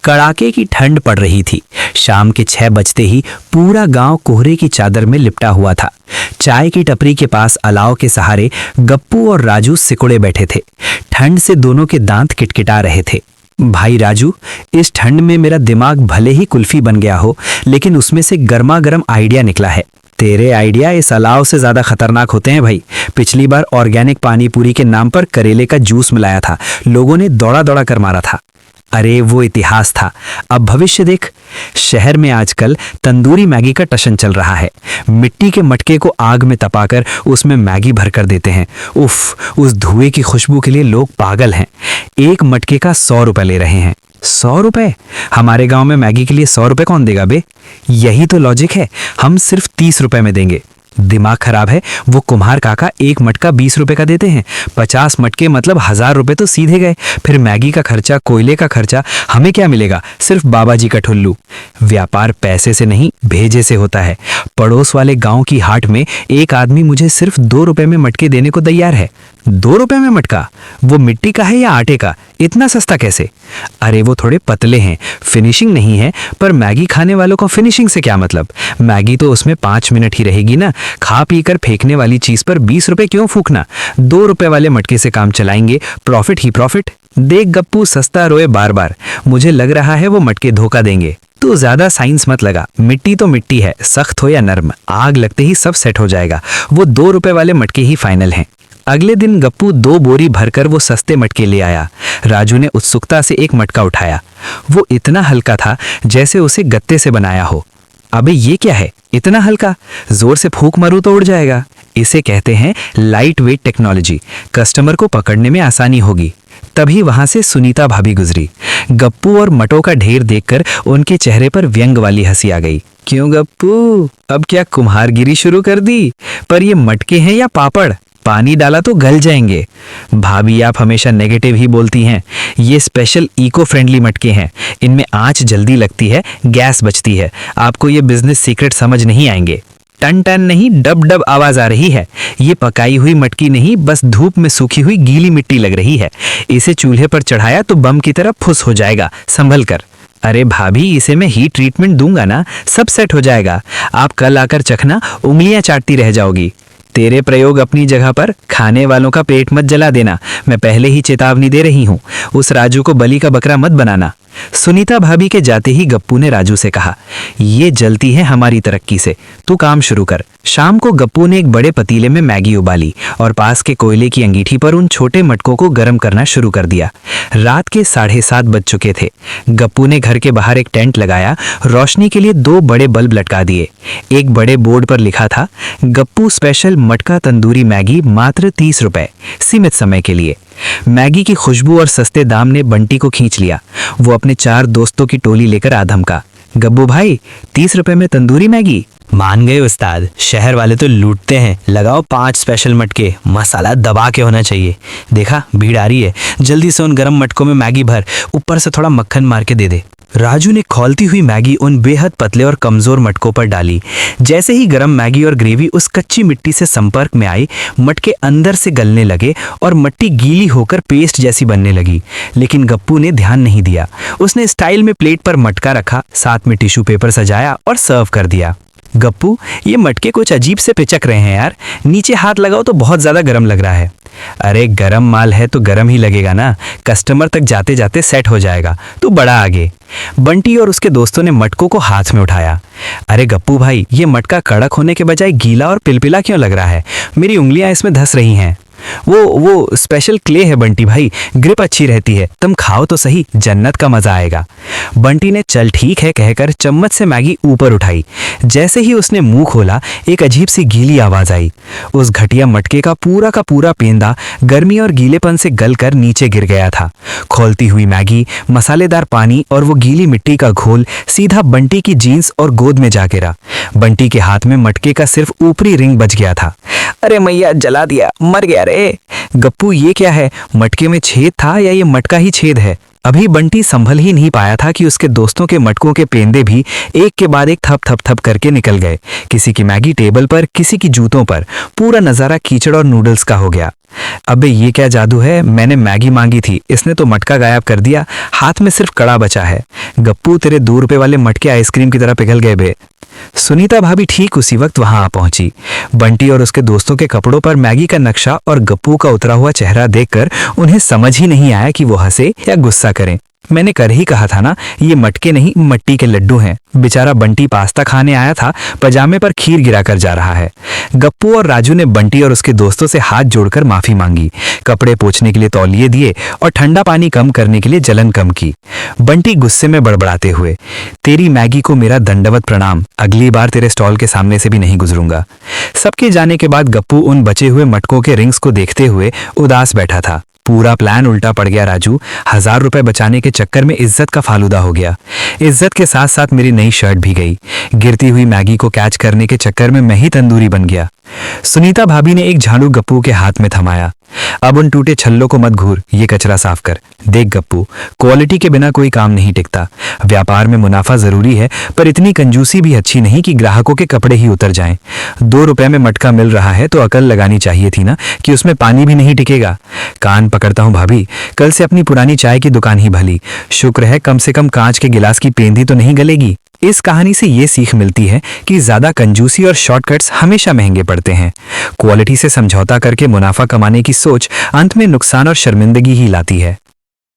कड़ाके की ठंड पड़ रही थी। शाम के 6 बजते ही पूरा गांव कोहरे की चादर में लिपटा हुआ था। चाय की टपरी के पास अलाव के सहारे गप्पू और राजू सिकुड़े बैठे थे। ठंड से दोनों के दांत किटकिटा रहे थे। भाई राजू, इस ठंड में मेरा दिमाग भले ही कुल्फी बन गया हो, लेकिन उसमें से गर्मा गर्म आइडिया निकला है। तेरे आइडिया इस अलाव से ज्यादा खतरनाक होते हैं भाई। पिछली बार ऑर्गेनिक पानी पूरी के नाम पर करेले का जूस मिलाया था, लोगों ने दौड़ा दौड़ा कर मारा था। अरे वो इतिहास था, अब भविष्य देख। शहर में आजकल तंदूरी मैगी का टशन चल रहा है। मिट्टी के मटके को आग में तपाकर उसमें मैगी भर कर देते हैं। उफ, उस धुएं की खुशबू के लिए लोग पागल हैं। एक मटके का 100 रुपए ले रहे हैं। 100 रुपए? हमारे गांव में मैगी के लिए 100 रुपए कौन देगा बे? यही तो लॉजिक है, हम सिर्फ 30 रुपए में देंगे। दिमाग खराब है? वो कुम्हार काका एक मटका 20 रुपए का देते हैं। 50 मटके मतलब 1000 रुपए तो सीधे गए। फिर मैगी का खर्चा, कोयले का खर्चा, हमें क्या मिलेगा? सिर्फ बाबा जी का ठुल्लू। व्यापार पैसे से नहीं, भेजे से होता है। पड़ोस वाले गांव की हाट में एक आदमी मुझे सिर्फ 2 रुपए में मटके देने को तैयार है। 2 रुपए में मटका? वो मिट्टी का है या आटे का? इतना सस्ता कैसे? अरे वो थोड़े पतले हैं, फिनिशिंग नहीं है। पर मैगी खाने वालों को फिनिशिंग से क्या मतलब? मैगी तो उसमें 5 मिनट ही रहेगी ना। खा पी कर फेंकने वाली चीज पर 20 रुपए क्यों फूकना? 2 रुपए वाले मटके से काम चलाएंगे, प्रॉफिट ही प्रॉफिट। देख गप्पू, सस्ता रोए बार बार। मुझे लग रहा है वो मटके धोखा देंगे। तू ज्यादा साइंस मत लगा, मिट्टी तो मिट्टी है, सख्त हो या नर्म, आग लगते ही सब सेट हो जाएगा। वो 2 रुपए वाले मटके ही फाइनल हैं। अगले दिन गप्पू 2 बोरी भरकर वो सस्ते मटके ले आया। राजू ने उत्सुकता से एक मटका उठाया। वो इतना हल्का था जैसे उसे गत्ते से बनाया हो। अबे ये क्या है, इतना हल्का? जोर से फूंक मारूं तो उड़ जाएगा। इसे कहते हैं लाइट वेट टेक्नोलॉजी। कस्टमर को पकड़ने में आसानी होगी। तभी वहां से सुनीता भाभी गुजरी। गप्पू और मटों का ढेर देखकर उनके चेहरे पर व्यंग वाली हंसी आ गई। क्यों गप्पू, अब क्या कुम्हारगिरी शुरू कर दी? पर ये मटके हैं या पापड़? पानी डाला तो गल जाएंगे। भाभी, आप हमेशा नेगेटिव ही बोलती हैं। ये स्पेशल इको फ्रेंडली मटके हैं। इनमें आंच जल्दी लगती है, गैस बचती है। आपको ये बिजनेस सीक्रेट समझ नहीं आएंगे। टन टन नहीं, डब डब आवाज आ रही है। ये पकाई हुई मटकी नहीं, बस धूप में सूखी हुई गीली मिट्टी लग रही है। इसे चूल्हे पर चढ़ाया तो बम की तरह फुस हो जाएगा, संभल कर। अरे भाभी, इसे मैं हीट ट्रीटमेंट दूंगा ना, सब सेट हो जाएगा। आप कल आकर चखना, उंगलियां चाटती रह जाओगी। तेरे प्रयोग अपनी जगह पर, खाने वालों का पेट मत जला देना। मैं पहले ही चेतावनी दे रही हूँ। उस राजू को बलि का बकरा मत बनाना। सुनीता भाभी के जाते ही गप्पू ने राजू से कहा, ये जलती है हमारी तरक्की से, तू काम शुरू कर। शाम को गप्पू ने एक बड़े पतीले में मैगी उबाली और पास के कोयले की अंगीठी पर उन छोटे मटकों को गर्म करना शुरू कर दिया। रात के 7:30 बज चुके थे। गप्पू ने घर के बाहर एक टेंट लगाया, रोशनी के लिए 2 बड़े बल्ब लटका दिए। एक बड़े बोर्ड पर लिखा था, गप्पू स्पेशल मटका तंदूरी मैगी मात्र 30 रुपए, सीमित समय के लिए। मैगी की खुशबू और सस्ते दाम ने बंटी को खींच लिया। वो अपने 4 दोस्तों की टोली लेकर आ धमका, गब्बू भाई 30 रुपए में तंदूरी मैगी? मान गए उस्ताद, शहर वाले तो लूटते हैं। लगाओ 5 स्पेशल मटके, मसाला दबा के होना चाहिए। देखा, भीड़ आ रही है, जल्दी से उन गरम मटकों में मैगी भर, ऊपर से थोड़ा मक्खन मार के दे दे। राजू ने खौलती हुई मैगी उन बेहद पतले और कमजोर मटकों पर डाली। जैसे ही गरम मैगी और ग्रेवी उस कच्ची मिट्टी से संपर्क में आई, मटके अंदर से गलने लगे और मिट्टी गीली होकर पेस्ट जैसी बनने लगी। लेकिन गप्पू ने ध्यान नहीं दिया। उसने स्टाइल में प्लेट पर मटका रखा, साथ में टिश्यू पेपर सजाया और सर्व कर दिया। गप्पू, ये मटके कुछ अजीब से पिचक रहे हैं यार, नीचे हाथ लगाओ तो बहुत ज्यादा गर्म लग रहा है। अरे गरम माल है तो गरम ही लगेगा ना, कस्टमर तक जाते जाते सेट हो जाएगा, तू बड़ा आगे। बंटी और उसके दोस्तों ने मटकों को हाथ में उठाया। अरे गप्पू भाई, ये मटका कड़क होने के बजाय गीला और पिलपिला क्यों लग रहा है? मेरी उंगलियां इसमें धंस रही हैं। वो स्पेशल क्ले है बंटी भाई, ग्रिप अच्छी रहती है, तुम खाओ तो सही, जन्नत का मजा आएगा। बंटी ने चल ठीक है कहकर चम्मच से मैगी ऊपर उठाई। जैसे ही उसने मुंह खोला, एक अजीब सी गीली आवाज आई। उस घटिया मटके का पूरा पेंदा गर्मी और गीलेपन से गलकर नीचे गिर गया था। खौलती हुई मैगी, मसालेदार पानी और वो गीली मिट्टी का घोल सीधा बंटी की जीन्स और गोद में जा गिरा। बंटी के हाथ में मटके का सिर्फ ऊपरी रिंग बच गया था। अरे मैया, जला दिया, मर गया रे। गप्पू, ये क्या है? मटके में छेद था या ये मटका ही छेद है? अभी बंटी संभल ही नहीं पाया था कि उसके दोस्तों के मटकों के पेंदे भी एक के बाद एक थप थप थप करके निकल गए। किसी की मैगी टेबल पर, किसी की जूतों पर। पूरा नजारा कीचड़ और नूडल्स का हो गया। अबे ये क्या जादू है, मैंने मैगी मांगी थी, इसने तो मटका गायब कर दिया, हाथ में सिर्फ कड़ा बचा है। गप्पू तेरे 2 रुपए वाले मटके आइसक्रीम की तरह पिघल गए बे। सुनीता भाभी ठीक उसी वक्त वहां आ पहुंची। बंटी और उसके दोस्तों के कपड़ों पर मैगी का नक्शा और गप्पू का उतरा हुआ चेहरा देखकर उन्हें समझ ही नहीं आया कि वो हंसे या गुस्सा करें। मैंने कर ही कहा था ना, ये मटके नहीं मट्टी के लड्डू हैं। बेचारा बंटी पास्ता खाने आया था, पजामे पर खीर गिराकर जा रहा है। गप्पू और राजू ने बंटी और उसके दोस्तों से हाथ जोड़कर माफी मांगी, कपड़े पोंछने के लिए तौलिए दिए और ठंडा पानी कम करने के लिए जलन कम की। बंटी गुस्से में बड़बड़ाते हुए, तेरी मैगी को मेरा दंडवत प्रणाम, अगली बार तेरे स्टॉल के सामने से भी नहीं गुजरूंगा। सबके जाने के बाद गप्पू उन बचे हुए मटकों के रिंग्स को देखते हुए उदास बैठा था। पूरा प्लान उल्टा पड़ गया राजू। 1000 रुपए बचाने के चक्कर में इज्जत का फालूदा हो गया। इज्जत के साथ साथ मेरी नई शर्ट भी गई। गिरती हुई मैगी को कैच करने के चक्कर में मैं ही तंदूरी बन गया। सुनीता भाभी ने एक झाड़ू गप्पू के हाथ में थमाया। अब उन टूटे छल्लों को मत घूर, ये कचरा साफ कर। देख गप्पू, क्वालिटी के बिना कोई काम नहीं टिकता। व्यापार में मुनाफा जरूरी है, पर इतनी कंजूसी भी अच्छी नहीं कि ग्राहकों के कपड़े ही उतर जाएं। 2 रुपए में मटका मिल रहा है तो अकल लगानी चाहिए थी ना कि उसमें पानी भी नहीं टिकेगा। कान पकड़ता हूँ भाभी, कल से अपनी पुरानी चाय की दुकान ही भली। शुक्र है कम से कम कांच के गिलास की पेंदी तो नहीं गलेगी। इस कहानी से ये सीख मिलती है कि ज्यादा कंजूसी और शॉर्टकट्स हमेशा महंगे पड़ते हैं। क्वालिटी से समझौता करके मुनाफा कमाने की सोच अंत में नुकसान और शर्मिंदगी ही लाती है।